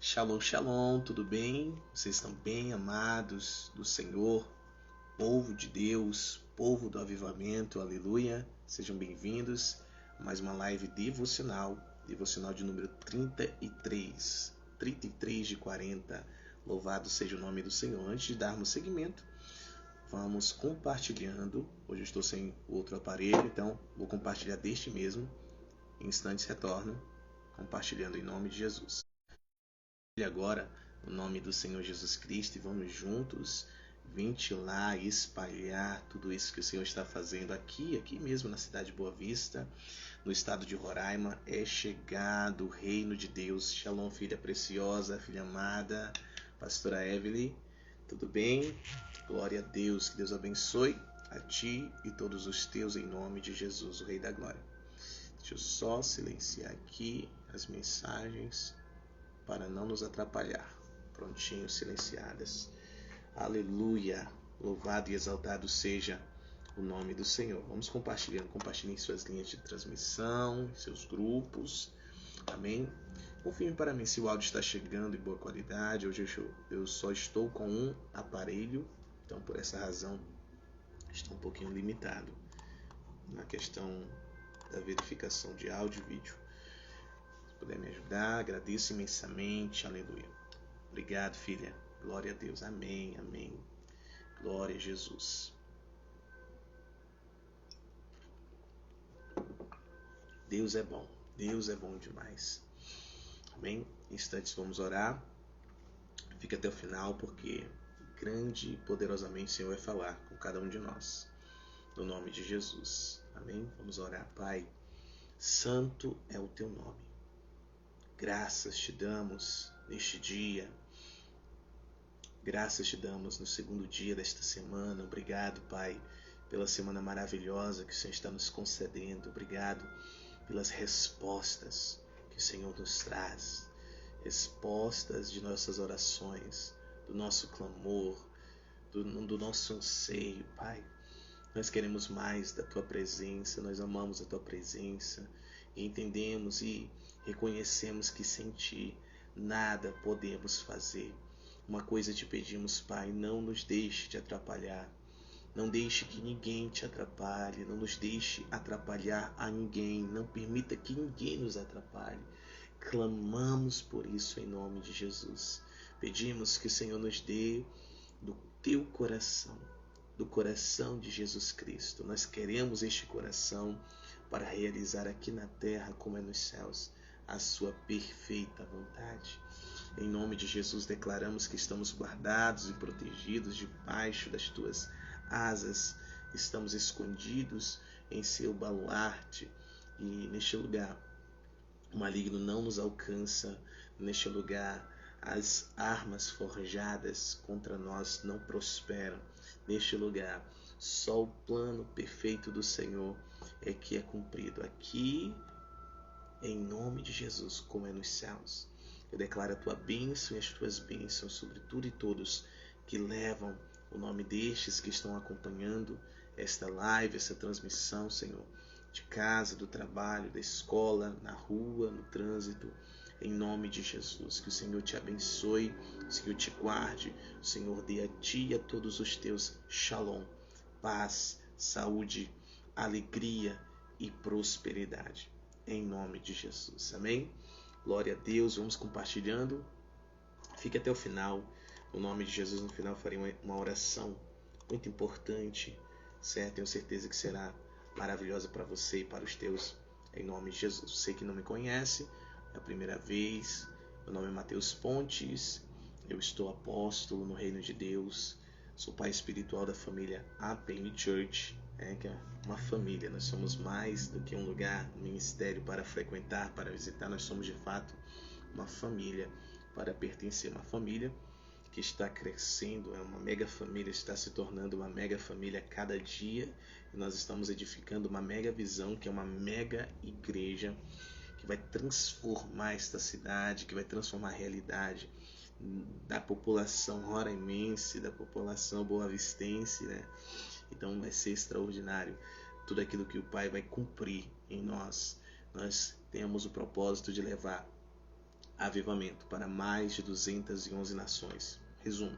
Shalom, shalom, tudo bem? Vocês estão bem, amados do Senhor, povo de Deus, povo do avivamento, aleluia. Sejam bem-vindos a mais uma live devocional de número 33 de 40. Louvado seja o nome do Senhor. Antes de darmos seguimento, vamos compartilhando. Hoje eu estou sem outro aparelho, então vou compartilhar deste mesmo. Em instantes retorno, compartilhando em nome de Jesus. Agora, no nome do Senhor Jesus Cristo, e vamos juntos ventilar e espalhar tudo isso que o Senhor está fazendo aqui mesmo na cidade de Boa Vista, no estado de Roraima. É chegado o reino de Deus. Shalom, filha preciosa, filha amada, pastora Evelyn, tudo bem? Glória a Deus, que Deus abençoe a ti e todos os teus em nome de Jesus, o Rei da Glória. Deixa eu só silenciar aqui as mensagens para não nos atrapalhar. Prontinho, silenciadas. Aleluia. Louvado e exaltado seja o nome do Senhor. Vamos compartilhando. Compartilhem suas linhas de transmissão, seus grupos. Amém? Confirme para mim se o áudio está chegando em boa qualidade. Hoje eu só estou com um aparelho, então por essa razão está um pouquinho limitado na questão da verificação de áudio e vídeo. Puder me ajudar, agradeço imensamente, aleluia. Obrigado, filha, glória a Deus, amém, amém, glória a Jesus. Deus é bom demais, amém. Em instantes vamos orar, fica até o final porque grande e poderosamente o Senhor vai falar com cada um de nós, no nome de Jesus, amém. Vamos orar. Pai, santo é o teu nome. Graças te damos neste dia, graças te damos no segundo dia desta semana. Obrigado, Pai, pela semana maravilhosa que o Senhor está nos concedendo. Obrigado pelas respostas que o Senhor nos traz, respostas de nossas orações, do nosso clamor, do nosso anseio, Pai. Nós queremos mais da Tua presença, nós amamos a Tua presença e entendemos e reconhecemos que sem Ti nada podemos fazer. Uma coisa te pedimos, Pai, não nos deixe te atrapalhar. Não deixe que ninguém te atrapalhe. Não nos deixe atrapalhar a ninguém. Não permita que ninguém nos atrapalhe. Clamamos por isso em nome de Jesus. Pedimos que o Senhor nos dê do Teu coração, do coração de Jesus Cristo. Nós queremos este coração para realizar aqui na terra como é nos céus a sua perfeita vontade. Em nome de Jesus declaramos que estamos guardados e protegidos debaixo das tuas asas, estamos escondidos em seu baluarte e neste lugar o maligno não nos alcança. Neste lugar as armas forjadas contra nós não prosperam. Neste lugar só o plano perfeito do Senhor é que é cumprido aqui em nome de Jesus, como é nos céus. Eu declaro a tua bênção e as tuas bênçãos sobre tudo e todos que levam o nome destes que estão acompanhando esta live, essa transmissão, Senhor, de casa, do trabalho, da escola, na rua, no trânsito, em nome de Jesus. Que o Senhor te abençoe, o Senhor te guarde, o Senhor dê a ti e a todos os teus shalom, paz, saúde, alegria e prosperidade. Em nome de Jesus, amém? Glória a Deus, vamos compartilhando. Fique até o final. No nome de Jesus, no final farei uma oração muito importante, certo? Tenho certeza que será maravilhosa para você e para os teus, em nome de Jesus. Você que não me conhece, é a primeira vez. Meu nome é Mateus Pontes, eu estou apóstolo no Reino de Deus, sou pai espiritual da família APN Church, que é uma família. Nós somos mais do que um lugar, um ministério para frequentar, para visitar. Nós somos de fato uma família para pertencer, uma família que está crescendo, é uma mega família, está se tornando uma mega família a cada dia, e nós estamos edificando uma mega visão, que é uma mega igreja que vai transformar esta cidade, que vai transformar a realidade da população roraimense, da população boavistense, né? Então vai ser extraordinário tudo aquilo que o Pai vai cumprir em nós. Nós temos o propósito de levar avivamento para mais de 211 nações. Resumo: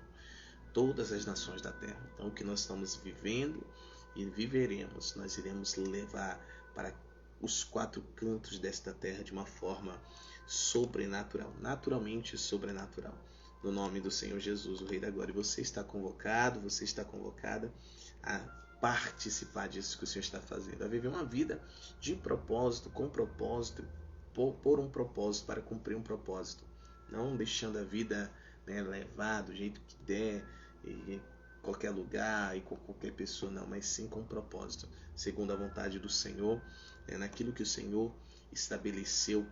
todas as nações da terra. Então, o que nós estamos vivendo e viveremos, nós iremos levar para os 4 cantos desta terra de uma forma sobrenatural, naturalmente sobrenatural. No nome do Senhor Jesus, o Rei da Glória. Você está convocado, você está convocada a participar disso que o Senhor está fazendo, a viver uma vida de propósito, com propósito, por um propósito, para cumprir um propósito. Não deixando a vida, né, levar do jeito que der, em qualquer lugar e com qualquer pessoa, não, mas sim com um propósito, segundo a vontade do Senhor, naquilo que o Senhor estabeleceu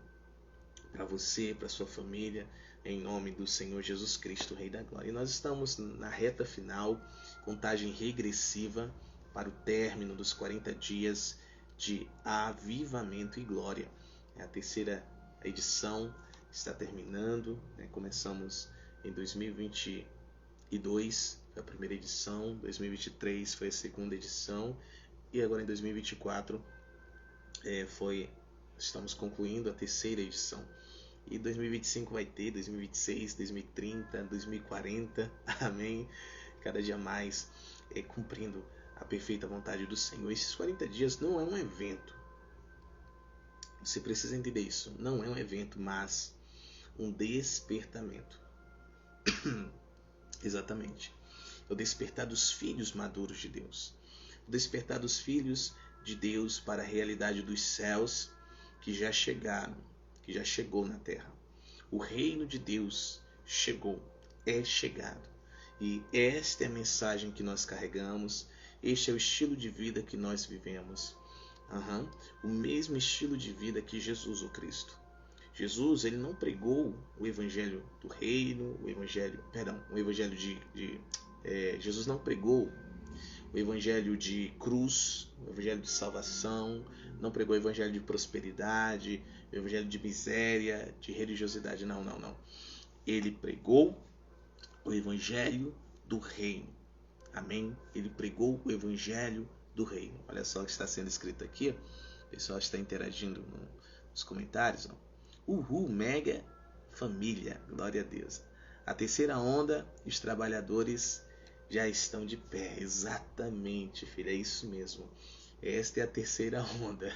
para você, para sua família, em nome do Senhor Jesus Cristo, Rei da Glória. E nós estamos na reta final, contagem regressiva para o término dos 40 dias de avivamento e glória. A terceira edição está terminando, começamos em 2022, foi a primeira edição, 2023 foi a segunda edição, e agora em 2024 estamos concluindo a terceira edição. E 2025 vai ter, 2026, 2030, 2040, amém? Cada dia mais cumprindo a perfeita vontade do Senhor. Esses 40 dias não é um evento. Você precisa entender isso. Não é um evento, mas um despertamento. Exatamente. É o despertar dos filhos maduros de Deus. O despertar dos filhos de Deus para a realidade dos céus que já chegaram, que já chegou na terra. O reino de Deus chegou, é chegado. E esta é a mensagem que nós carregamos, este é o estilo de vida que nós vivemos. O mesmo estilo de vida que Jesus, o Cristo. Jesus, ele não pregou o evangelho do reino, Jesus não pregou o evangelho de cruz, o evangelho de salvação, não pregou o evangelho de prosperidade, o evangelho de miséria, de religiosidade, não. Ele pregou o evangelho do reino. Amém? Ele pregou o evangelho do reino. Olha só o que está sendo escrito aqui. O pessoal está interagindo nos comentários. Uhul, mega família. Glória a Deus. A terceira onda, os trabalhadores já estão de pé. Exatamente, filho. É isso mesmo. Esta é a terceira onda.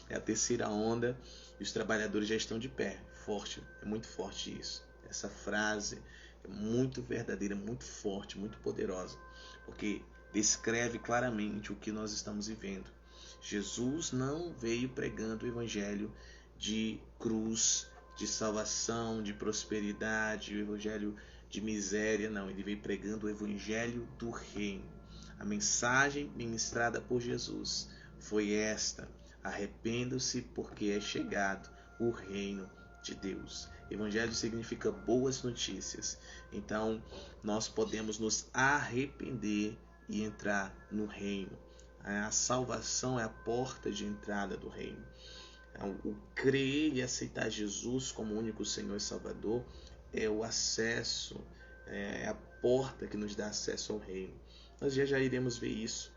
É a terceira onda e os trabalhadores já estão de pé. Forte, é muito forte isso. Essa frase é muito verdadeira, muito forte, muito poderosa, porque descreve claramente o que nós estamos vivendo. Jesus não veio pregando o evangelho de cruz, de salvação, de prosperidade, o evangelho de miséria, não. Ele veio pregando o evangelho do reino. A mensagem ministrada por Jesus foi esta: arrependam-se porque é chegado o reino de Deus. Evangelho significa boas notícias. Então, nós podemos nos arrepender e entrar no reino. A salvação é a porta de entrada do reino. O crer e aceitar Jesus como único Senhor e Salvador é o acesso, é a porta que nos dá acesso ao reino. Nós já iremos ver isso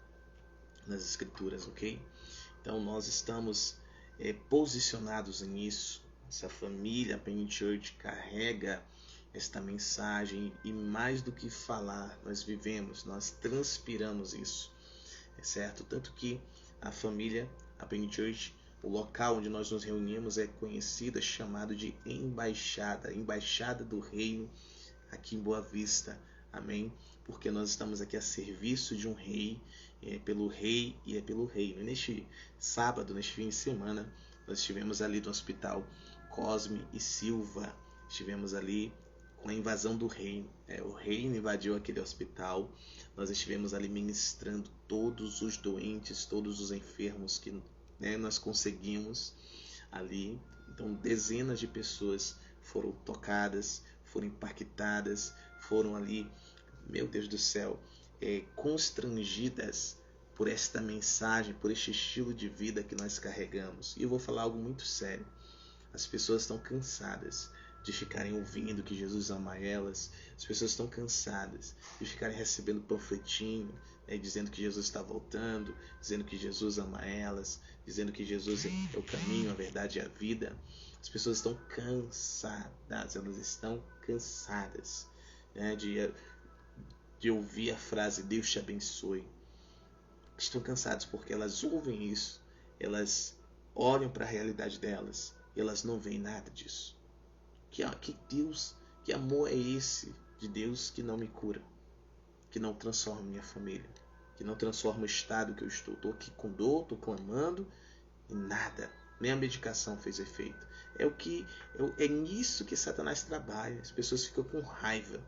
nas Escrituras, ok? Então nós estamos posicionados nisso. Essa família, a Penny Church, carrega esta mensagem e mais do que falar, nós vivemos, nós transpiramos isso, certo? Tanto que a família, a Penny Church, o local onde nós nos reunimos é conhecida, chamado de Embaixada, Embaixada do Reino aqui em Boa Vista, amém? Porque nós estamos aqui a serviço de um rei, pelo rei e é pelo reino. E neste sábado, neste fim de semana, nós estivemos ali no Hospital Cosme e Silva, estivemos ali com a invasão do reino. O reino invadiu aquele hospital, nós estivemos ali ministrando todos os doentes, todos os enfermos que nós conseguimos ali. Então dezenas de pessoas foram tocadas, foram impactadas, foram ali, meu Deus do céu, constrangidas por esta mensagem, por este estilo de vida que nós carregamos. E eu vou falar algo muito sério. As pessoas estão cansadas de ficarem ouvindo que Jesus ama elas. As pessoas estão cansadas de ficarem recebendo panfletinho, dizendo que Jesus está voltando, dizendo que Jesus ama elas, dizendo que Jesus é o caminho, a verdade e a vida. As pessoas estão cansadas, elas estão cansadas, né, de ouvir a frase Deus te abençoe. Estão cansadas porque elas ouvem isso, elas olham para a realidade delas e elas não veem nada disso. Que Deus, que amor é esse de Deus que não me cura, que não transforma minha família, que não transforma o estado que eu estou? Estou aqui com dor, estou clamando e nada, nem a medicação fez efeito. É nisso que Satanás trabalha. As pessoas ficam com raiva,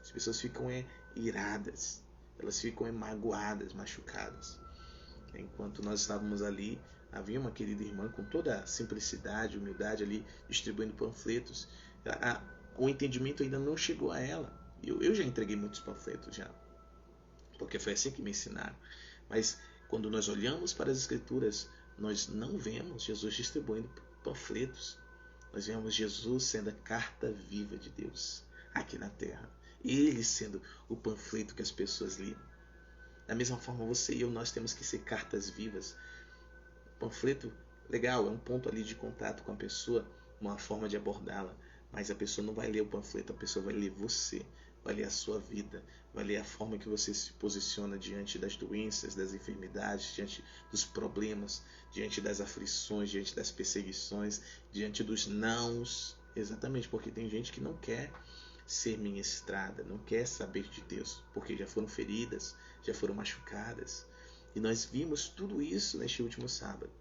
as pessoas ficam iradas, elas ficam magoadas, machucadas. Enquanto nós estávamos ali, havia uma querida irmã com toda a simplicidade, humildade ali, distribuindo panfletos. O entendimento ainda não chegou a ela. Eu já entreguei muitos panfletos já, porque foi assim que me ensinaram. Mas quando nós olhamos para as Escrituras, nós não vemos Jesus distribuindo panfletos. Nós vemos Jesus sendo a carta viva de Deus aqui na terra. Ele sendo o panfleto que as pessoas liam. Da mesma forma, você e eu, nós temos que ser cartas vivas. O panfleto, legal, é um ponto ali de contato com a pessoa, uma forma de abordá-la. Mas a pessoa não vai ler o panfleto, a pessoa vai ler você, vai ler a sua vida, vai ler a forma que você se posiciona diante das doenças, das enfermidades, diante dos problemas, diante das aflições, diante das perseguições, diante dos nãos. Exatamente, porque tem gente que não quer ser ministrada, não quer saber de Deus, porque já foram feridas, já foram machucadas. E nós vimos tudo isso neste último sábado.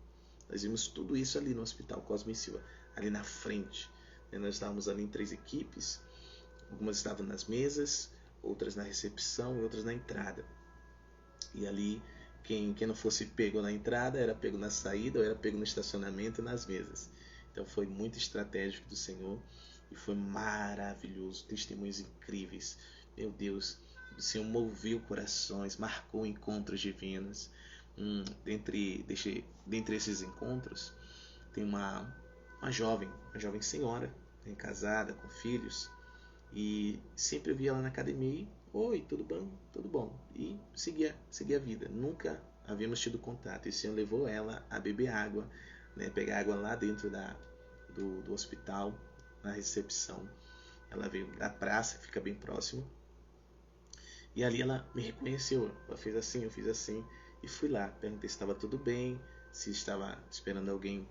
Nós vimos tudo isso ali no Hospital Cosme e Silva, ali na frente. Nós estávamos ali em 3 equipes, algumas estavam nas mesas, outras na recepção e outras na entrada. E ali, quem não fosse pego na entrada, era pego na saída, ou era pego no estacionamento e nas mesas. Então foi muito estratégico do Senhor e foi maravilhoso, testemunhos incríveis. Meu Deus, o Senhor moveu corações, marcou encontros divinos. Dentre esses encontros, tem uma jovem senhora, casada, com filhos, e sempre via ela na academia. Oi, tudo bom? Tudo bom. E seguia a vida. Nunca havíamos tido contato. E o Senhor levou ela a beber água, né, pegar água lá dentro do hospital, na recepção. Ela veio da praça, que fica bem próximo. E ali ela me reconheceu. Ela fez assim, eu fiz assim. E fui lá. Perguntei se estava tudo bem, se estava esperando alguém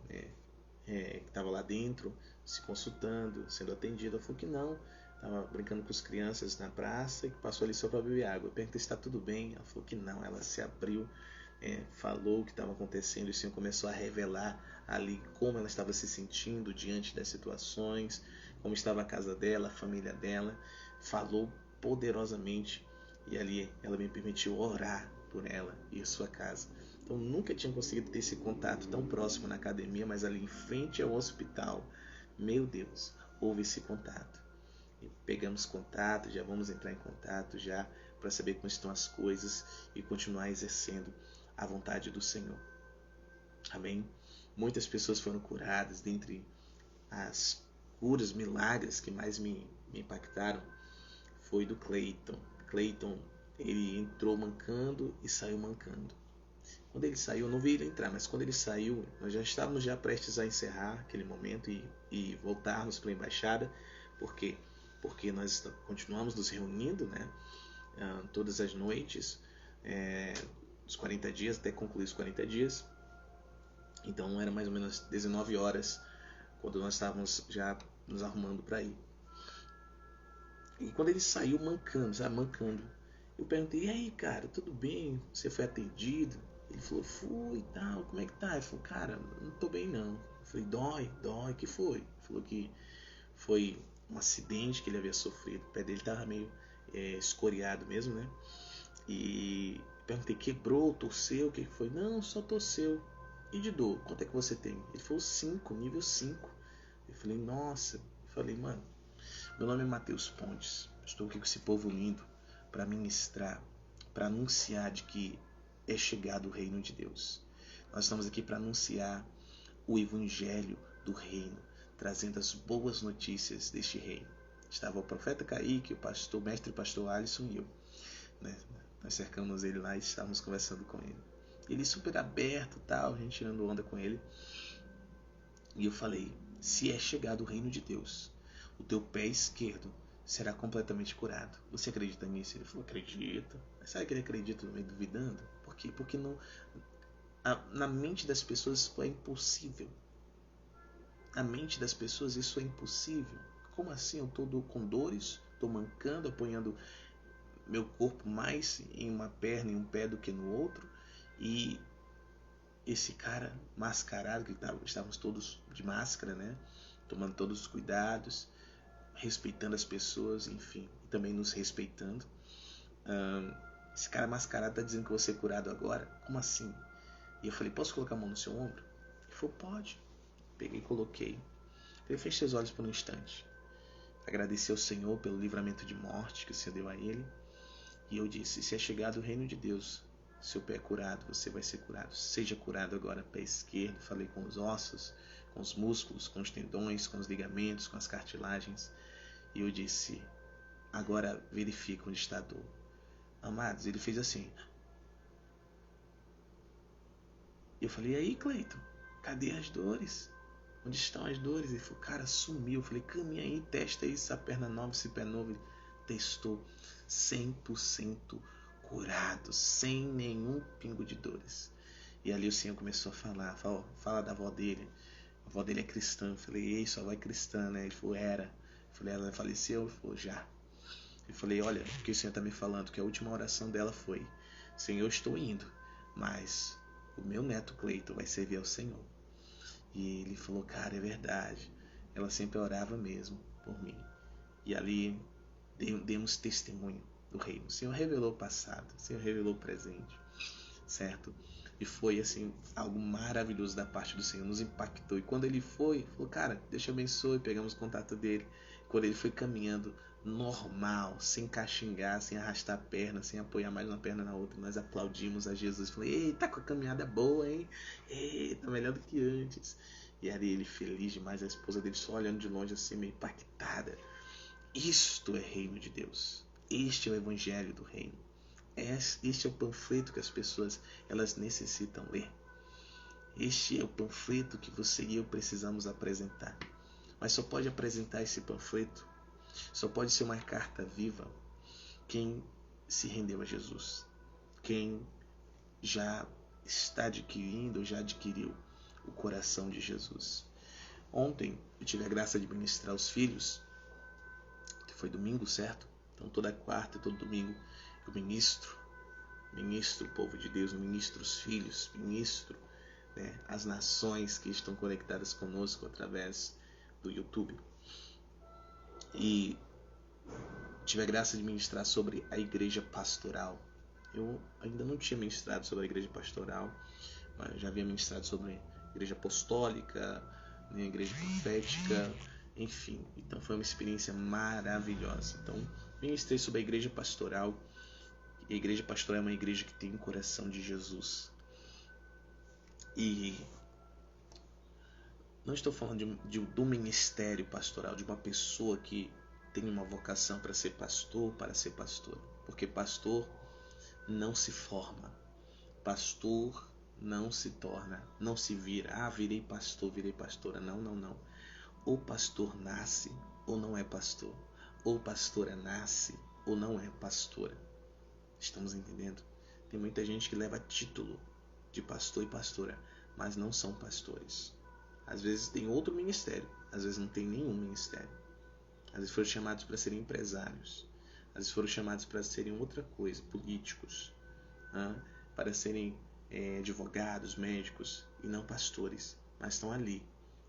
que estava lá dentro, se consultando, sendo atendido. Ela falou que não, estava brincando com as crianças na praça e passou ali só para beber água. Eu perguntei se está tudo bem. Ela falou que não. Ela se abriu, falou o que estava acontecendo. E o Senhor começou a revelar ali como ela estava se sentindo diante das situações, como estava a casa dela, a família dela. Falou poderosamente e ali ela me permitiu orar por ela e a sua casa. Então nunca tinha conseguido ter esse contato tão próximo na academia, mas ali em frente ao hospital, meu Deus, houve esse contato. E pegamos contato, já vamos entrar em contato já para saber como estão as coisas e continuar exercendo a vontade do Senhor. Amém? Muitas pessoas foram curadas. Dentre as curas, milagres que mais me impactaram foi do Cleiton. Cleiton, ele entrou mancando e saiu mancando. Quando ele saiu, eu não vi ele entrar, mas quando ele saiu, nós já estávamos prestes a encerrar aquele momento e voltarmos para a embaixada. Por quê? Porque nós continuamos nos reunindo, né, todas as noites, os 40 dias, até concluir os 40 dias. Então era mais ou menos 19 horas quando nós estávamos já nos arrumando para ir. E quando ele saiu mancando, eu perguntei: e aí, cara, tudo bem? Você foi atendido? Ele falou: fui e tal, como é que tá? Ele falou: cara, não tô bem não. Eu falei: dói, que foi? Ele falou que foi um acidente que ele havia sofrido, o pé dele tava meio escoriado mesmo, né? E perguntei: quebrou, torceu, o que foi? Não, só torceu. E de dor, quanto é que você tem? Ele falou: 5, nível 5. Eu falei: nossa. Eu falei: mano, meu nome é Matheus Pontes, estou aqui com esse povo lindo para ministrar, para anunciar de que é chegado o reino de Deus. Nós estamos aqui para anunciar o evangelho do reino, trazendo as boas notícias deste reino. Estava o profeta Kaique, o mestre pastor Alisson e eu, né? Nós cercamos ele lá e estávamos conversando com ele. Ele super aberto, tal, a gente tirando onda com ele. E eu falei: se é chegado o reino de Deus, o teu pé esquerdo será completamente curado. Você acredita nisso? Ele falou, acredito. Mas sabe que ele acredita meio duvidando? Por quê? Porque na mente das pessoas isso é impossível. Na mente das pessoas isso é impossível. Como assim? Eu estou com dores, estou mancando, apoiando meu corpo mais em uma perna e um pé do que no outro, e esse cara mascarado, que estávamos todos de máscara, né? Tomando todos os cuidados, respeitando as pessoas, enfim, e também nos respeitando. Esse cara mascarado está dizendo que eu vou ser curado agora? Como assim? E eu falei, posso colocar a mão no seu ombro? Ele falou, pode. Peguei e coloquei. Ele fechou os olhos por um instante. Agradeci ao Senhor pelo livramento de morte que o Senhor deu a ele. E eu disse, se é chegado o reino de Deus, seu pé é curado, você vai ser curado. Seja curado agora, pé esquerdo. Falei com os ossos, com os músculos, com os tendões, com os ligamentos, com as cartilagens. E eu disse, agora verifica onde está a dor. Amados, ele fez assim. Eu falei, e aí, Cleiton, cadê as dores? Onde estão as dores? Ele falou, cara, sumiu. Eu falei, caminha aí, testa aí essa perna nova, esse pé novo. Ele testou, 100% curado, sem nenhum pingo de dores. E ali o Senhor começou a falar, fala da avó dele. A avó dele é cristã. Eu falei, ei, sua avó é cristã, né? Ele falou, era. Eu falei, ela faleceu? Ele falou, já. Eu falei, olha, o que o Senhor está me falando? Que a última oração dela foi, Senhor, eu estou indo, mas o meu neto Cleiton vai servir ao Senhor. E ele falou, cara, é verdade. Ela sempre orava mesmo por mim. E ali demos testemunho do reino. O Senhor revelou o passado, o Senhor revelou o presente, certo? E foi assim, algo maravilhoso da parte do Senhor, nos impactou. E quando ele foi, falou, cara, Deus te abençoe, pegamos o contato dele. Quando ele foi caminhando normal, sem caxingar, sem arrastar a perna, sem apoiar mais uma perna na outra, nós aplaudimos a Jesus. Falei, ei, tá com a caminhada boa, hein? Ei, tá melhor do que antes. E ali ele feliz demais, a esposa dele só olhando de longe assim, meio impactada. Isto é reino de Deus. Este é o evangelho do reino. Este é o panfleto que as pessoas elas necessitam ler. Este é o panfleto que você e eu precisamos apresentar. Mas só pode apresentar esse panfleto, só pode ser uma carta viva quem se rendeu a Jesus, quem já está adquirindo ou já adquiriu o coração de Jesus. Ontem eu tive a graça de ministrar os filhos, que foi domingo, certo? Então toda quarta e todo domingo eu ministro o povo de Deus, ministro os filhos, ministro, né, as nações que estão conectadas conosco através do YouTube. E tive a graça de ministrar sobre a igreja pastoral. Eu ainda não tinha ministrado sobre a igreja pastoral, mas já havia ministrado sobre a igreja apostólica, a igreja profética, enfim. Então foi uma experiência maravilhosa. Então ministrei sobre a igreja pastoral. E a igreja pastoral é uma igreja que tem o coração de Jesus. E não estou falando do ministério pastoral, de uma pessoa que tem uma vocação para ser pastor, para ser pastora. Porque pastor não se forma. Pastor não se torna, não se vira. Virei pastor, virei pastora. Não. Ou pastor nasce ou não é pastor. Ou pastora nasce ou não é pastora. Estamos entendendo? Tem muita gente que leva título de pastor e pastora, mas não são pastores. Às vezes tem outro ministério, às vezes não tem nenhum ministério. Às vezes foram chamados para serem empresários, às vezes foram chamados para serem outra coisa, políticos, para serem advogados, médicos, e não pastores, mas estão ali,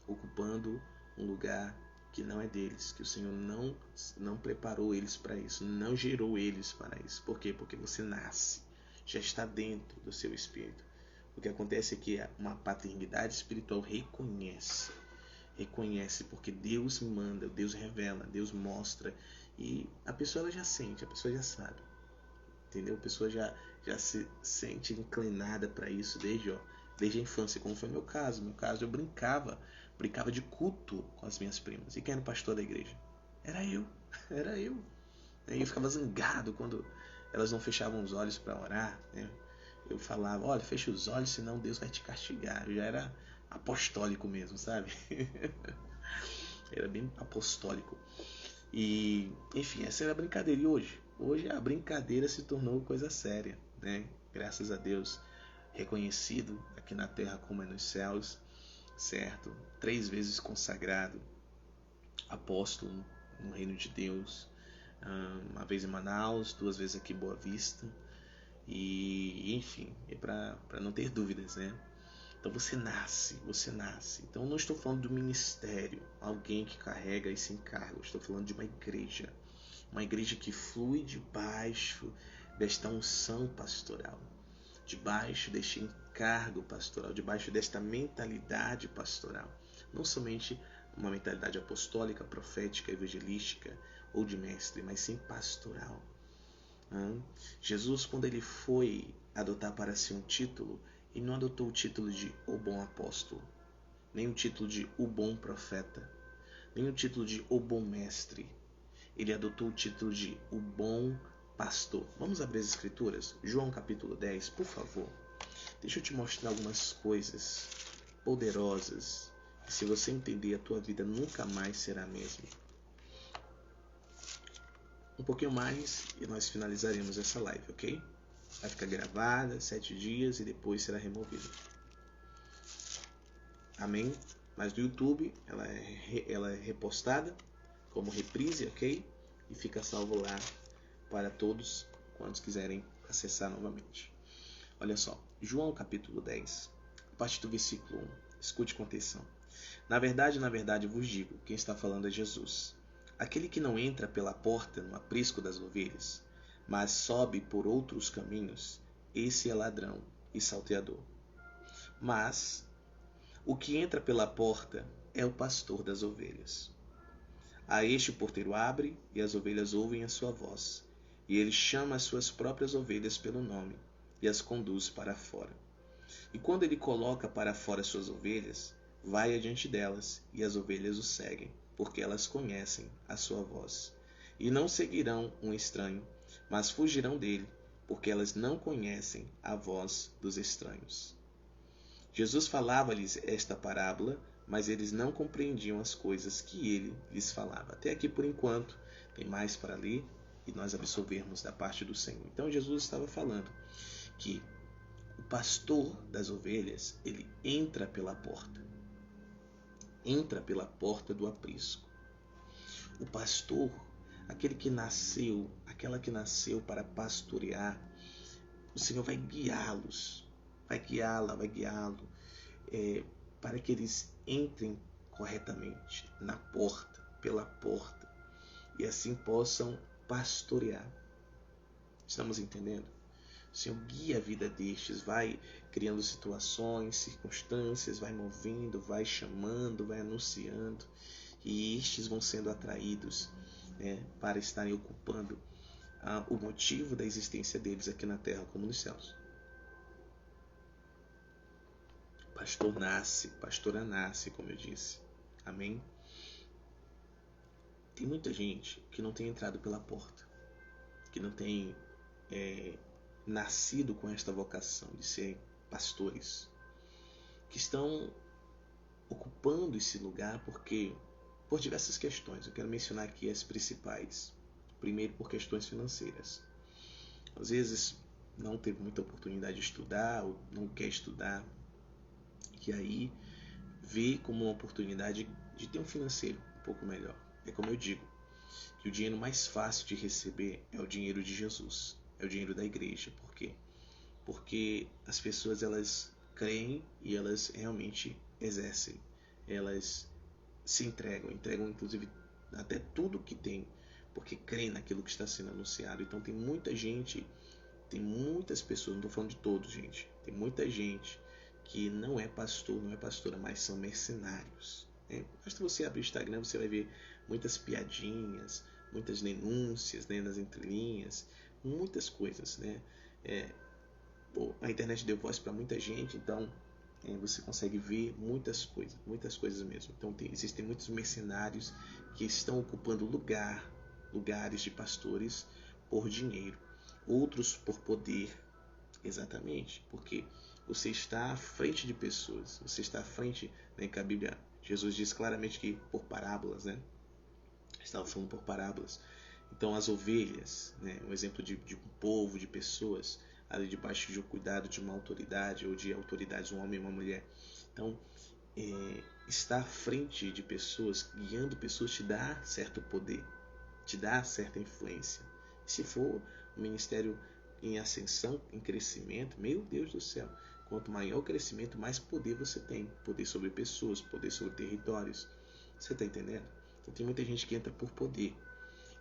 ocupando um lugar que não é deles, que o Senhor não preparou eles para isso, não gerou eles para isso. Por quê? Porque você nasce, já está dentro do seu espírito. O que acontece é que uma paternidade espiritual reconhece porque Deus manda, Deus revela, Deus mostra, e a pessoa ela já sente, a pessoa já sabe, entendeu? A pessoa já se sente inclinada para isso desde a infância, como foi meu caso. Eu brincava de culto com as minhas primas. E quem era o pastor da igreja? Era eu. Aí eu ficava zangado quando elas não fechavam os olhos para orar, né? Eu falava, olha, fecha os olhos, senão Deus vai te castigar. Eu já era apostólico mesmo, sabe? Era bem apostólico. E, enfim, essa era a brincadeira. E hoje a brincadeira se tornou coisa séria, né? Graças a Deus, reconhecido aqui na terra como é nos céus, certo? 3 vezes consagrado, apóstolo no reino de Deus, uma vez em Manaus, 2 vezes aqui em Boa Vista. E, enfim, é para não ter dúvidas, né? Então você nasce. Então eu não estou falando do ministério, alguém que carrega esse encargo. Eu estou falando de uma igreja que flui debaixo desta unção pastoral, debaixo deste encargo pastoral, debaixo desta mentalidade pastoral. Não somente uma mentalidade apostólica, profética, evangelística ou de mestre, mas sim pastoral. Jesus, quando ele foi adotar para si um título, ele não adotou o título de o bom apóstolo, nem o título de o bom profeta, nem o título de o bom mestre. Ele adotou o título de o bom pastor. Vamos abrir as escrituras? João capítulo 10, por favor. Deixa eu te mostrar algumas coisas poderosas. E se você entender, a tua vida nunca mais será a mesma. Um pouquinho mais e nós finalizaremos essa live, ok? Vai ficar gravada 7 dias e depois será removida. Amém? Mas no YouTube ela é repostada como reprise, ok? E fica salvo lá para todos quantos quiserem acessar novamente. Olha só, João capítulo 10, a partir do versículo 1. Escute com atenção. Na verdade, vos digo, quem está falando é Jesus. Aquele que não entra pela porta no aprisco das ovelhas, mas sobe por outros caminhos, esse é ladrão e salteador. Mas o que entra pela porta é o pastor das ovelhas. A este o porteiro abre, e as ovelhas ouvem a sua voz. E ele chama as suas próprias ovelhas pelo nome, e as conduz para fora. E quando ele coloca para fora suas ovelhas, vai adiante delas, e as ovelhas o seguem, porque elas conhecem a sua voz. E não seguirão um estranho, mas fugirão dele, porque elas não conhecem a voz dos estranhos. Jesus falava-lhes esta parábola, mas eles não compreendiam as coisas que ele lhes falava. Até aqui por enquanto, tem mais para ler e nós absorvermos da parte do Senhor. Então Jesus estava falando que o pastor das ovelhas, ele entra pela porta. Entra pela porta do aprisco. O pastor, aquele que nasceu, aquela que nasceu para pastorear, o Senhor vai guiá-los, vai guiá-la, vai guiá-lo, para que eles entrem corretamente na porta, pela porta, e assim possam pastorear. Estamos entendendo? O Senhor guia a vida destes, vai criando situações, circunstâncias, vai movendo, vai chamando, vai anunciando, e estes vão sendo atraídos, para estarem ocupando o motivo da existência deles aqui na terra como nos céus. Pastor nasce, pastora nasce, como eu disse. Amém? Tem muita gente que não tem entrado pela porta, que não tem nascido com esta vocação de ser pastores, que estão ocupando esse lugar por diversas questões. Eu quero mencionar aqui as principais. Primeiro, por questões financeiras. Às vezes não teve muita oportunidade de estudar ou não quer estudar, e aí vê como uma oportunidade de ter um financeiro um pouco melhor. É como eu digo, que o dinheiro mais fácil de receber é o dinheiro de Jesus, é o dinheiro da igreja. Por quê? Porque as pessoas, elas creem e elas realmente exercem, elas se entregam inclusive até tudo que tem, porque creem naquilo que está sendo anunciado. Então tem muita gente, tem muitas pessoas, não estou falando de todos, gente, tem muita gente que não é pastor, não é pastora, mas são mercenários. Mas se você abrir o Instagram, você vai ver muitas piadinhas, muitas denúncias, nas entrelinhas, muitas coisas, a internet deu voz para muita gente, então você consegue ver muitas coisas mesmo. Então existem muitos mercenários que estão ocupando lugares de pastores por dinheiro, outros por poder, exatamente, porque você está à frente de pessoas, você está à frente, que a Bíblia Jesus diz claramente que por parábolas, né? Estava falando por parábolas. Então as ovelhas, né? Um exemplo de um povo, de pessoas, ali debaixo do cuidado de uma autoridade ou de autoridades, um homem e uma mulher. Então, estar à frente de pessoas, guiando pessoas, te dá certo poder, te dá certa influência. Se for um ministério em ascensão, em crescimento, meu Deus do céu, quanto maior o crescimento, mais poder você tem. Poder sobre pessoas, poder sobre territórios. Você está entendendo? Então tem muita gente que entra por poder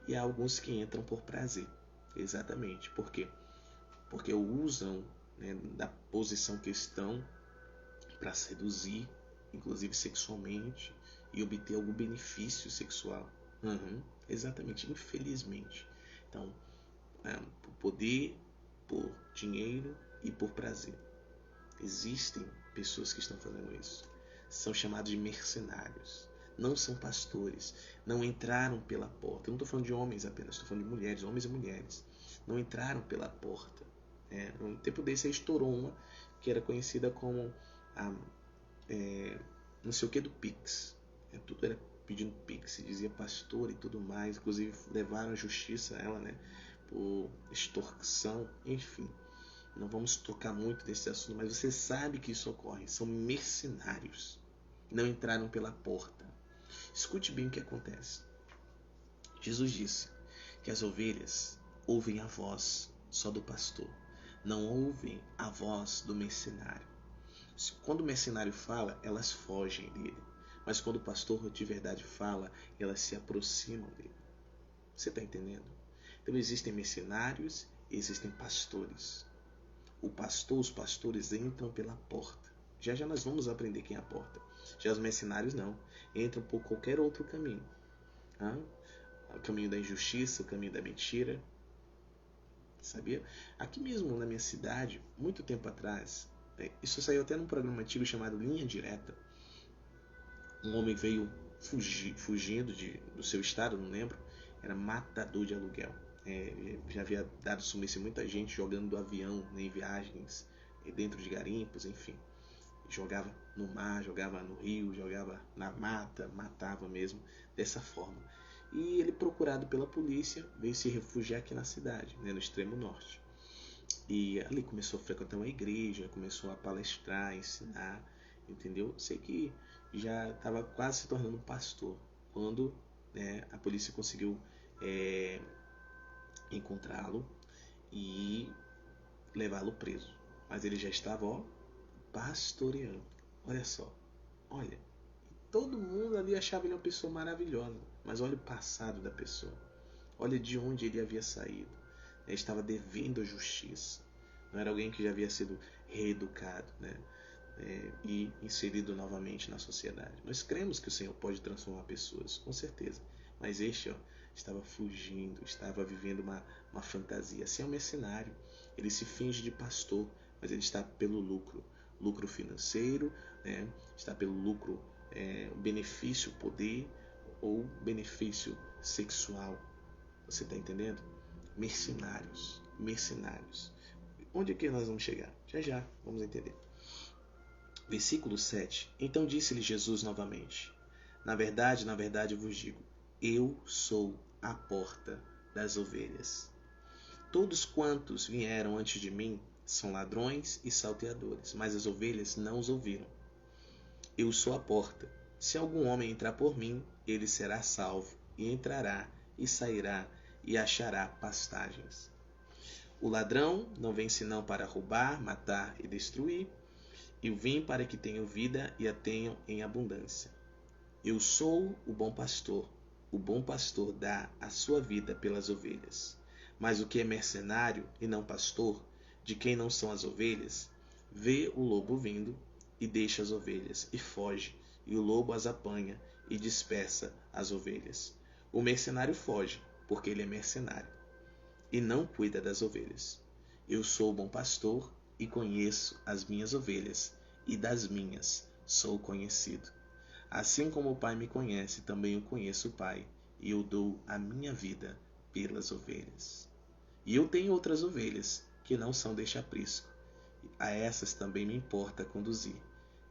e há alguns que entram por prazer. Exatamente. Por quê? Porque usam, né, da posição que estão para seduzir, inclusive sexualmente, e obter algum benefício sexual. Exatamente, infelizmente. Então, por poder, por dinheiro e por prazer. Existem pessoas que estão fazendo isso. São chamados de mercenários. Não são pastores. Não entraram pela porta. Eu não estou falando de homens apenas, estou falando de mulheres, homens e mulheres. Não entraram pela porta. Um tempo desse aí estourou uma que era conhecida como não sei o que do Pix. Tudo era pedindo Pix, se dizia pastor e tudo mais. Inclusive levaram à justiça ela, né, por extorsão, enfim. Não vamos tocar muito nesse assunto, mas você sabe que isso ocorre. São mercenários. Não entraram pela porta. Escute bem o que acontece. Jesus disse que as ovelhas ouvem a voz só do pastor. Não ouvem a voz do mercenário. Quando o mercenário fala, elas fogem dele. Mas quando o pastor de verdade fala, elas se aproximam dele. Você está entendendo? Então existem mercenários e existem pastores. Os pastores entram pela porta. Já já nós vamos aprender quem é a porta. Já os mercenários não. Entram por qualquer outro caminho. O caminho da injustiça, o caminho da mentira. Sabia? Aqui mesmo na minha cidade, muito tempo atrás, isso saiu até num programa antigo chamado Linha Direta. Um homem veio fugindo do seu estado, não lembro. Era matador de aluguel. Já havia dado sumiço a muita gente jogando do avião, né, em viagens, dentro de garimpos, enfim. Jogava no mar, jogava no rio, jogava na mata, matava mesmo, dessa forma. E ele, procurado pela polícia, veio se refugiar aqui na cidade, né, no extremo norte. E ali começou a frequentar uma igreja, começou a palestrar, ensinar, entendeu? Sei que já estava quase se tornando um pastor, quando, né, a polícia conseguiu encontrá-lo e levá-lo preso. Mas ele já estava, pastoreando. Olha só, olha, todo mundo ali achava ele uma pessoa maravilhosa, mas olha o passado da pessoa, olha de onde ele havia saído. Ele estava devendo a justiça, não era alguém que já havia sido reeducado, né, e inserido novamente na sociedade. Nós cremos que o Senhor pode transformar pessoas, com certeza, mas este estava fugindo, estava vivendo uma fantasia. Assim é um mercenário, ele se finge de pastor, mas ele está pelo lucro financeiro, né? Está pelo lucro, benefício, poder ou benefício sexual. Você está entendendo? Mercenários. Onde é que nós vamos chegar? Já vamos entender. Versículo 7. Então disse-lhe Jesus novamente: na verdade vos digo, eu sou a porta das ovelhas. Todos quantos vieram antes de mim são ladrões e salteadores, mas as ovelhas não os ouviram. Eu sou a porta. Se algum homem entrar por mim, ele será salvo, e entrará, e sairá, e achará pastagens. O ladrão não vem senão para roubar, matar e destruir. Eu vim para que tenham vida e a tenham em abundância. Eu sou o bom pastor. O bom pastor dá a sua vida pelas ovelhas. Mas o que é mercenário e não pastor, de quem não são as ovelhas, vê o lobo vindo e deixa as ovelhas e foge, e o lobo as apanha e dispersa as ovelhas. O mercenário foge, porque ele é mercenário, e não cuida das ovelhas. Eu sou o bom pastor e conheço as minhas ovelhas, e das minhas sou conhecido. Assim como o Pai me conhece, também eu conheço o Pai, e eu dou a minha vida pelas ovelhas. E eu tenho outras ovelhas, que não são deste aprisco. A essas também me importa conduzir,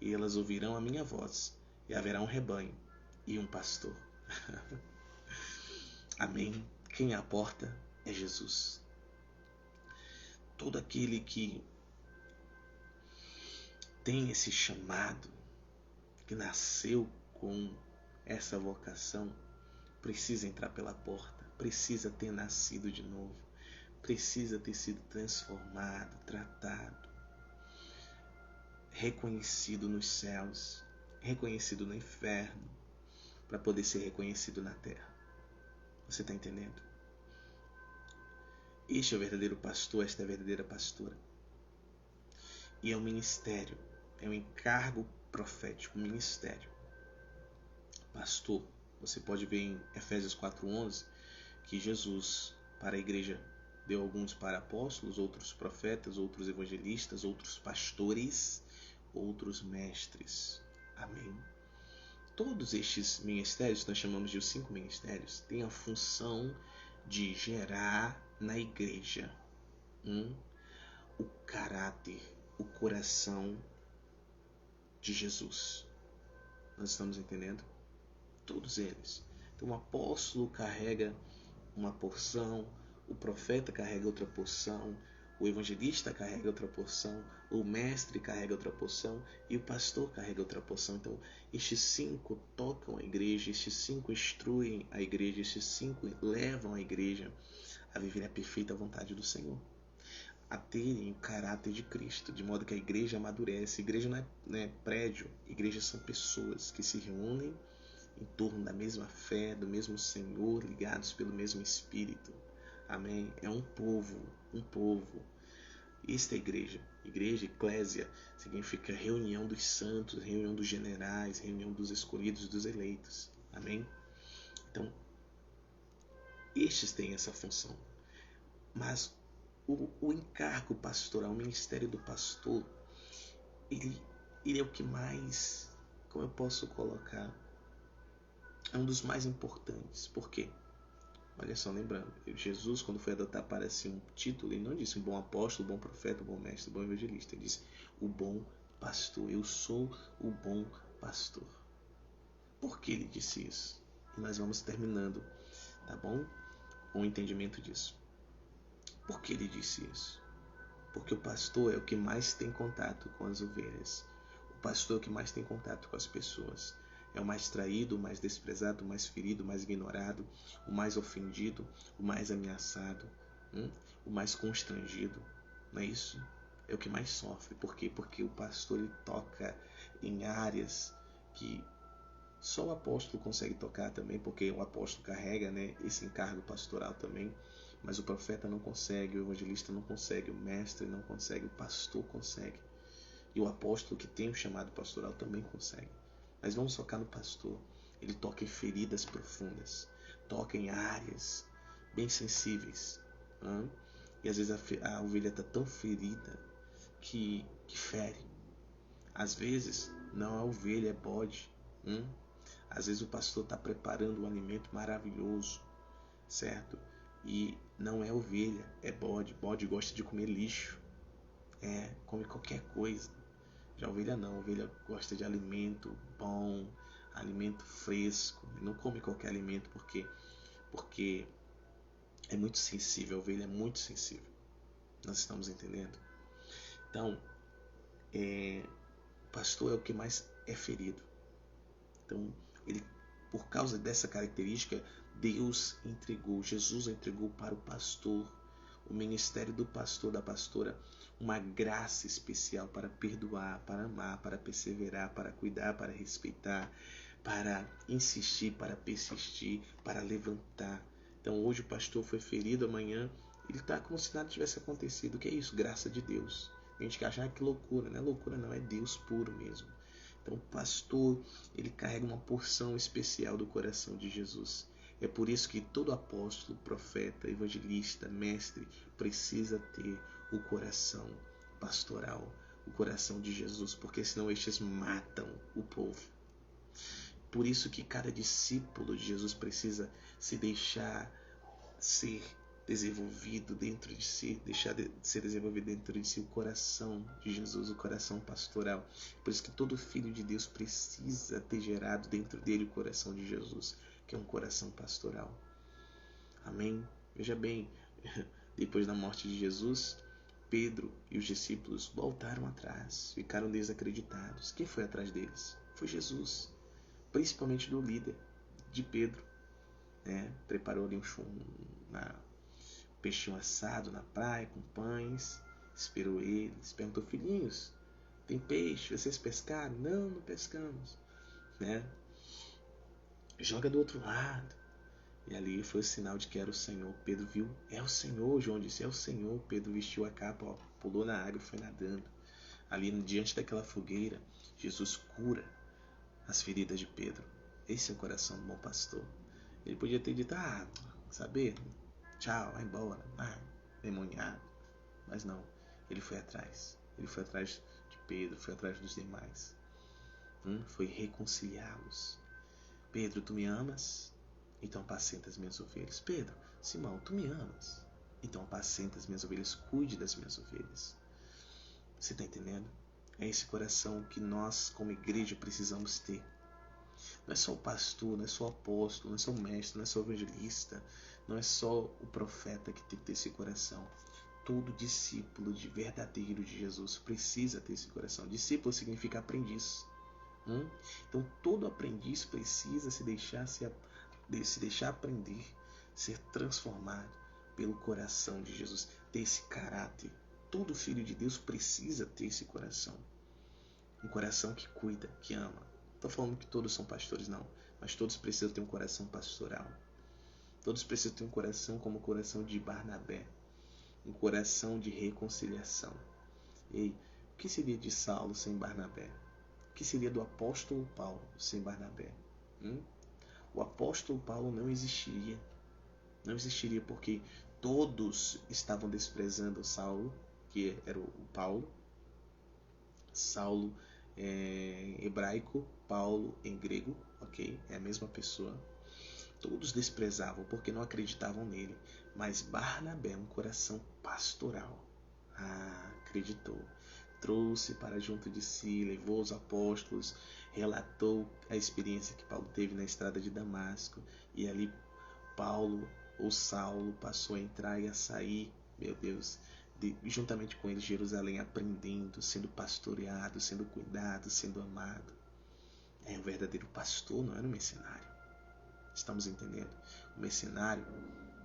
e elas ouvirão a minha voz, e haverá um rebanho e um pastor. Amém? Quem é a porta é Jesus. Todo aquele que tem esse chamado, que nasceu com essa vocação, precisa entrar pela porta, precisa ter nascido de novo, precisa ter sido transformado, tratado, reconhecido nos céus, reconhecido no inferno, para poder ser reconhecido na terra. Você está entendendo? Este é o verdadeiro pastor, esta é a verdadeira pastora. E é um ministério, é um encargo profético, um ministério. Pastor, você pode ver em Efésios 4:11 que Jesus, para a igreja, deu alguns para apóstolos, outros profetas, outros evangelistas, outros pastores, outros mestres. Amém? Todos estes ministérios, nós chamamos de os 5 ministérios, têm a função de gerar na igreja o caráter, o coração de Jesus. Nós estamos entendendo? Todos eles. Então o apóstolo carrega uma porção, o profeta carrega outra porção, o evangelista carrega outra porção, o mestre carrega outra porção e o pastor carrega outra porção. Então estes 5 tocam a igreja, estes 5 instruem a igreja, estes 5 levam a igreja a viver a perfeita vontade do Senhor, a terem o caráter de Cristo, de modo que a igreja amadurece. A igreja não é prédio, igrejas são pessoas que se reúnem em torno da mesma fé, do mesmo Senhor, ligados pelo mesmo Espírito. Amém? É um povo, um povo. Esta é a igreja. Igreja, eclésia, significa reunião dos santos, reunião dos generais, reunião dos escolhidos, dos eleitos. Amém? Então, estes têm essa função. Mas o encargo pastoral, o ministério do pastor, ele é o que mais, como eu posso colocar, é um dos mais importantes. Por quê? Olha só, lembrando, Jesus, quando foi adotar para si um título, ele não disse um bom apóstolo, bom profeta, bom mestre, bom evangelista. Ele disse o bom pastor. Eu sou o bom pastor. Por que ele disse isso? E nós vamos terminando, tá bom? Com o entendimento disso. Por que ele disse isso? Porque o pastor é o que mais tem contato com as ovelhas. O pastor é o que mais tem contato com as pessoas. É o mais traído, o mais desprezado, o mais ferido, o mais ignorado, o mais ofendido, o mais ameaçado, o mais constrangido. Não é isso? É o que mais sofre. Por quê? Porque o pastor ele toca em áreas que só o apóstolo consegue tocar também, porque o apóstolo carrega, esse encargo pastoral também. Mas o profeta não consegue, o evangelista não consegue, o mestre não consegue, o pastor consegue. E o apóstolo que tem o chamado pastoral também consegue. Mas vamos focar no pastor. Ele toca em feridas profundas, toca em áreas bem sensíveis. E às vezes a ovelha está tão ferida que fere. Às vezes não é ovelha, é bode. Às vezes o pastor está preparando um alimento maravilhoso, certo? E não é ovelha, é bode. Bode gosta de comer lixo, come qualquer coisa. Já a ovelha não, a ovelha gosta de alimento bom, alimento fresco. Não come qualquer alimento porque é muito sensível, a ovelha é muito sensível. Nós estamos entendendo? Então, o pastor é o que mais é ferido. Então, por causa dessa característica, Jesus entregou para o pastor, o ministério do pastor, da pastora, uma graça especial para perdoar, para amar, para perseverar, para cuidar, para respeitar, para insistir, para persistir, para levantar. Então hoje o pastor foi ferido, amanhã ele está como se nada tivesse acontecido. O que é isso? Graça de Deus. A gente quer achar que loucura, não é loucura não, é Deus puro mesmo. Então o pastor, ele carrega uma porção especial do coração de Jesus. É por isso que todo apóstolo, profeta, evangelista, mestre precisa ter o coração pastoral, o coração de Jesus, porque senão estes matam o povo. Por isso que cada discípulo de Jesus precisa se deixar ser desenvolvido dentro de si, deixar de ser desenvolvido dentro de si o coração de Jesus, o coração pastoral. Por isso que todo filho de Deus precisa ter gerado dentro dele o coração de Jesus, que é um coração pastoral. Amém? Veja bem, depois da morte de Jesus, Pedro e os discípulos voltaram atrás, ficaram desacreditados. Quem foi atrás deles? Foi Jesus, principalmente do líder de Pedro. Preparou ali um peixinho assado na praia com pães, esperou eles, perguntou: filhinhos, tem peixe? Vocês pescaram? Não, não pescamos. Joga do outro lado. E ali foi o sinal de que era o Senhor. Pedro viu: é o Senhor. João disse: é o Senhor. Pedro vestiu a capa, pulou na água e foi nadando. Ali diante daquela fogueira, Jesus cura as feridas de Pedro. Esse é o coração do bom pastor. Ele podia ter dito: saber, tchau, vai embora, demoniado. Mas não, ele foi atrás. Ele foi atrás de Pedro, foi atrás dos demais. Foi reconciliá-los. Pedro, tu me amas? Então apacenta as minhas ovelhas. Pedro, Simão, tu me amas? Então apacenta as minhas ovelhas, cuide das minhas ovelhas. Você está entendendo? É esse coração que nós, como igreja, precisamos ter. Não é só o pastor, não é só o apóstolo, não é só o mestre, não é só o evangelista, não é só o profeta que tem que ter esse coração. Todo discípulo verdadeiro de Jesus precisa ter esse coração. Discípulo significa aprendiz. Então todo aprendiz precisa se deixar aprender, ser transformado pelo coração de Jesus, ter esse caráter. Todo filho de Deus precisa ter esse coração. Um coração que cuida, que ama. Não estou falando que todos são pastores, não. Mas todos precisam ter um coração pastoral. Todos precisam ter um coração como o coração de Barnabé. Um coração de reconciliação. Ei, o que seria de Saulo sem Barnabé? O que seria do apóstolo Paulo sem Barnabé? O apóstolo Paulo não existiria. Não existiria porque todos estavam desprezando Saulo, que era o Paulo. Saulo em hebraico, Paulo em grego, ok? É a mesma pessoa. Todos desprezavam porque não acreditavam nele. Mas Barnabé, um coração pastoral, acreditou. Trouxe para junto de si, levou os apóstolos, relatou a experiência que Paulo teve na estrada de Damasco. E ali Paulo, ou Saulo, passou a entrar e a sair, meu Deus, juntamente com ele, Jerusalém, aprendendo, sendo pastoreado, sendo cuidado, sendo amado. É um verdadeiro pastor, não é um mercenário. Estamos entendendo? O mercenário,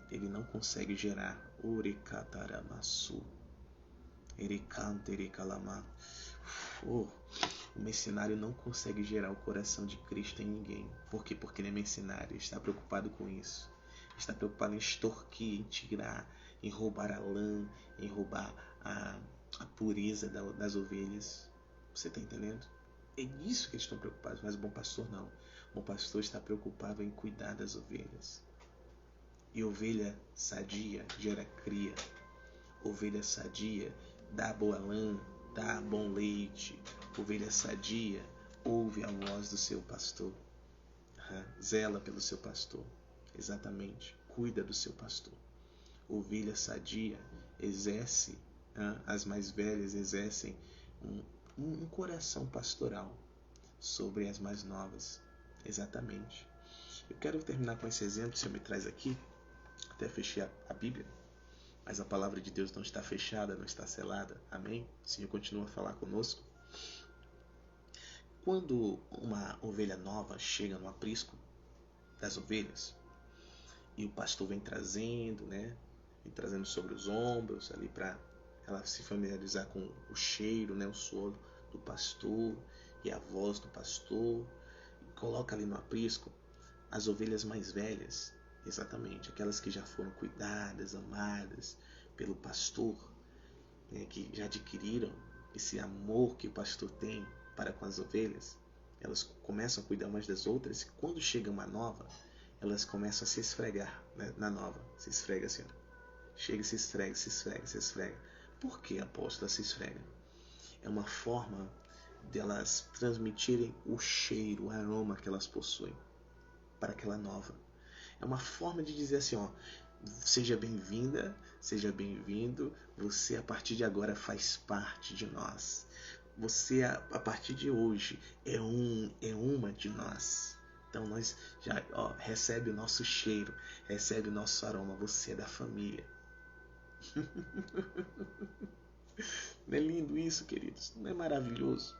ele não consegue gerar Orekataramassu. O mercenário não consegue gerar o coração de Cristo em ninguém. Por quê? Porque ele é mercenário, ele está preocupado com isso. Ele está preocupado em extorquir, em tirar, em roubar a lã, em roubar a pureza das ovelhas. Você está entendendo? É nisso que eles estão preocupados, mas o bom pastor não. O bom pastor está preocupado em cuidar das ovelhas. E ovelha sadia gera cria. Ovelha sadia dá boa lã, dá bom leite. Ovelha sadia ouve a voz do seu pastor. Zela pelo seu pastor. Exatamente. Cuida do seu pastor. Ovelha sadia exerce, as mais velhas exercem um coração pastoral sobre as mais novas. Exatamente. Eu quero terminar com esse exemplo que o Senhor me traz aqui. Até fechei a Bíblia. Mas a palavra de Deus não está fechada, não está selada. Amém? O Senhor continua a falar conosco. Quando uma ovelha nova chega no aprisco das ovelhas, e o pastor vem trazendo, vem trazendo sobre os ombros, ali para ela se familiarizar com o cheiro, o suor do pastor e a voz do pastor, e coloca ali no aprisco as ovelhas mais velhas. Exatamente, aquelas que já foram cuidadas, amadas pelo pastor, que já adquiriram esse amor que o pastor tem para com as ovelhas. Elas começam a cuidar umas das outras e quando chega uma nova, elas começam a se esfregar, na nova. Se esfrega assim, chega e se esfrega, se esfrega, se esfrega. Por que, apóstolo, se esfrega? É uma forma delas transmitirem o cheiro, o aroma que elas possuem para aquela nova. É uma forma de dizer assim, Seja bem-vinda, seja bem-vindo. Você a partir de agora faz parte de nós. Você a partir de hoje é uma de nós. Então nós já recebe o nosso cheiro, recebe o nosso aroma. Você é da família. Não é lindo isso, queridos? Não é maravilhoso?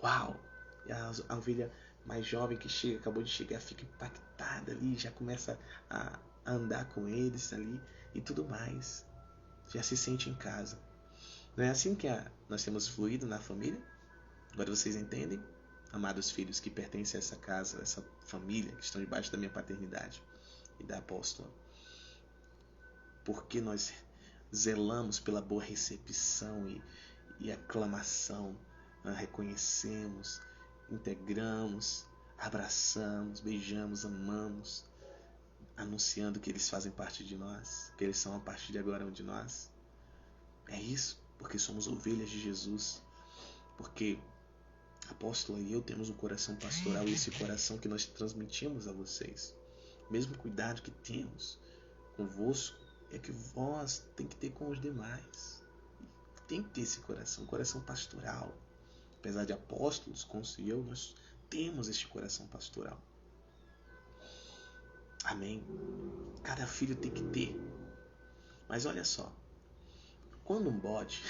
Uau! E a ovelha mais jovem que chega, acabou de chegar, fica impactada ali, já começa a andar com eles ali e tudo mais. Já se sente em casa. Não é assim que nós temos fluído na família? Agora vocês entendem? Amados filhos que pertencem a essa casa, a essa família, que estão debaixo da minha paternidade e da apóstola. Porque nós zelamos pela boa recepção e aclamação, reconhecemos, integramos, abraçamos, beijamos, amamos, anunciando que eles fazem parte de nós, que eles são a partir de agora um de nós. É isso, porque somos ovelhas de Jesus, porque a apóstola e eu temos um coração pastoral, e esse coração que nós transmitimos a vocês, mesmo cuidado que temos convosco, é que vós tem que ter com os demais. Tem que ter esse coração, um coração pastoral. Apesar de apóstolos, como eu, nós temos este coração pastoral. Amém? Cada filho tem que ter. Mas olha só, quando um bode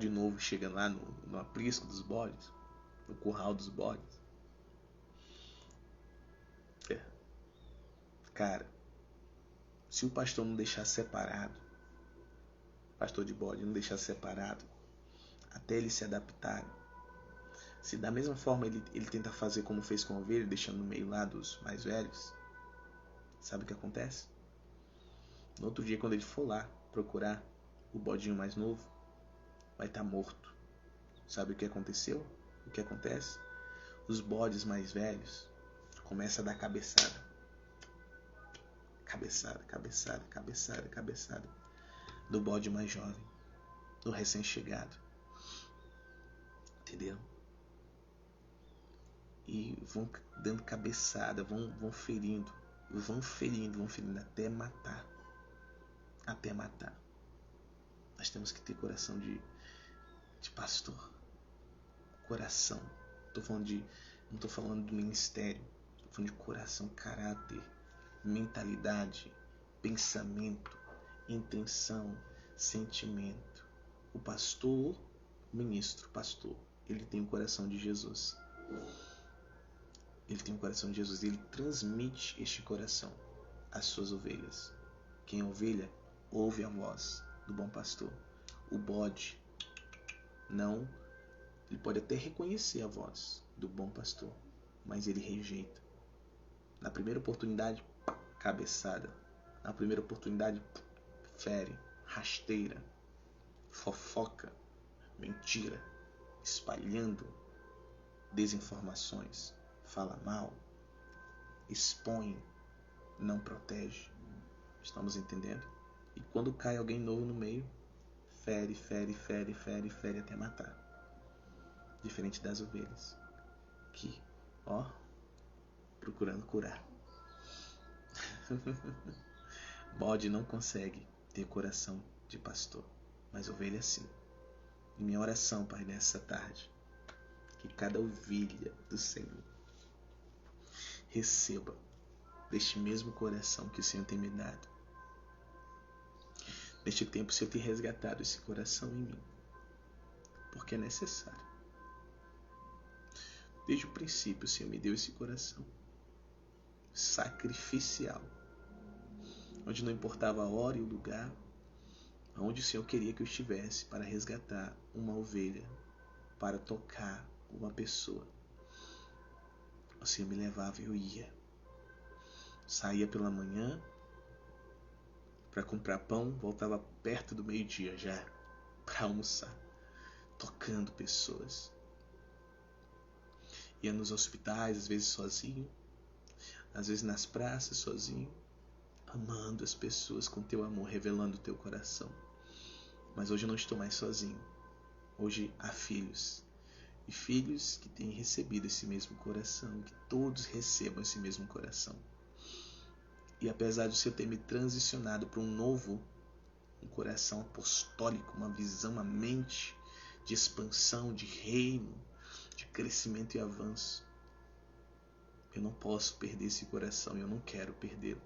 novo chega lá no aprisco dos bodes, no curral dos bodes, cara, se o pastor não deixar separado, pastor de bode não deixar separado, até eles se adaptarem, se da mesma forma ele tenta fazer como fez com a ovelha, deixando no meio lá dos mais velhos, sabe o que acontece? No outro dia, quando ele for lá procurar o bodinho mais novo, vai estar morto. Sabe o que aconteceu? O que acontece? Os bodes mais velhos começam a dar cabeçada. Cabeçada, cabeçada, cabeçada, cabeçada. Do bode mais jovem, do recém-chegado. Entendeu? E vão dando cabeçada, vão ferindo, vão ferindo até matar. Até matar. Nós temos que ter coração de pastor. Coração. Não estou falando do ministério. Estou falando de coração, caráter, mentalidade, pensamento, intenção, sentimento. O pastor, ministro, pastor, ele tem o coração de Jesus. Ele tem o coração de Jesus. Ele transmite este coração às suas ovelhas. Quem é ovelha, ouve a voz do bom pastor. O bode não, ele pode até reconhecer a voz do bom pastor, mas ele rejeita. Na primeira oportunidade, cabeçada. Na primeira oportunidade, fere, rasteira, fofoca, mentira, espalhando desinformações, fala mal, expõe, não protege. Estamos entendendo? E quando cai alguém novo no meio, fere, fere, fere, fere, fere até matar. Diferente das ovelhas, que, procurando curar. Bode não consegue ter coração de pastor, mas ovelha sim. E minha oração, Pai, nessa tarde, que cada ovelha do Senhor receba deste mesmo coração que o Senhor tem me dado. Neste tempo, o Senhor tem resgatado esse coração em mim, porque é necessário. Desde o princípio, o Senhor me deu esse coração sacrificial, onde não importava a hora e o lugar, onde o Senhor queria que eu estivesse para resgatar uma ovelha, para tocar uma pessoa. O Senhor me levava e eu ia. Saía pela manhã para comprar pão, voltava perto do meio-dia já para almoçar, tocando pessoas. Ia nos hospitais, às vezes sozinho, às vezes nas praças sozinho, amando as pessoas com teu amor, revelando o teu coração. Mas hoje eu não estou mais sozinho. Hoje há filhos. E filhos que têm recebido esse mesmo coração, que todos recebam esse mesmo coração. E apesar de o Senhor ter me transicionado para um coração apostólico, uma visão, uma mente de expansão, de reino, de crescimento e avanço, eu não posso perder esse coração, eu não quero perdê-lo.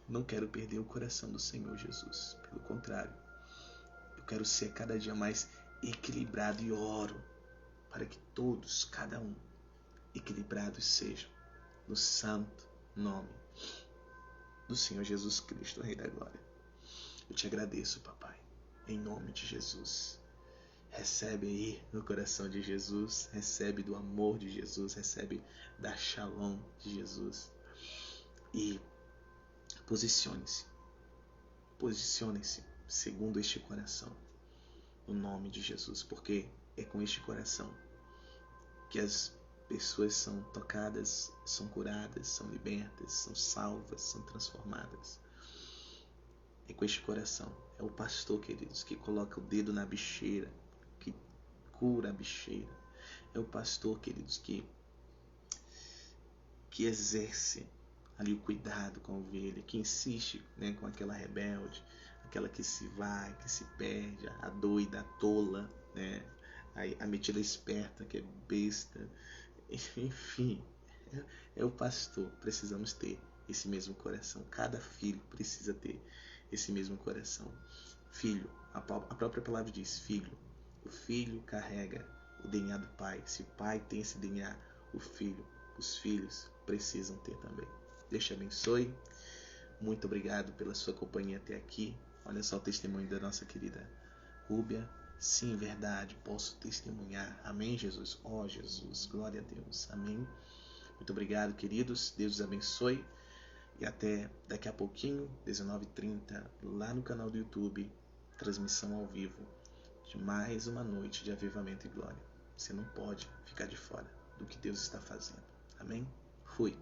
Não quero perder o coração do Senhor Jesus. Pelo contrário, eu quero ser cada dia mais equilibrado e oro para que todos, cada um, equilibrados sejam, no santo nome do Senhor Jesus Cristo, Rei da Glória. Eu te agradeço, papai, em nome de Jesus. Recebe aí no coração de Jesus, recebe do amor de Jesus, recebe da shalom de Jesus. E posicione-se segundo este coração, no nome de Jesus, porque é com este coração que as pessoas são tocadas, são curadas, são libertas, são salvas, são transformadas. É com este coração. É o pastor, queridos, que coloca o dedo na bicheira, que cura a bicheira. É o pastor, queridos, que exerce ali o cuidado com a ovelha, que insiste, né, com aquela rebelde, aquela que se vai, que se perde, a doida, a tola, né, a metida esperta, que é besta. Enfim, é o pastor. Precisamos ter esse mesmo coração. Cada filho precisa ter esse mesmo coração. Filho, a própria palavra diz, filho. O filho carrega o DNA do pai. Se o pai tem esse DNA, os filhos precisam ter também. Deus te abençoe. Muito obrigado pela sua companhia até aqui. Olha só o testemunho da nossa querida Rúbia. Sim, verdade, posso testemunhar. Amém, Jesus? Ó, Jesus, glória a Deus. Amém. Muito obrigado, queridos. Deus os abençoe. E até daqui a pouquinho, 19h30, lá no canal do YouTube, transmissão ao vivo de mais uma noite de avivamento e glória. Você não pode ficar de fora do que Deus está fazendo. Amém? Fui.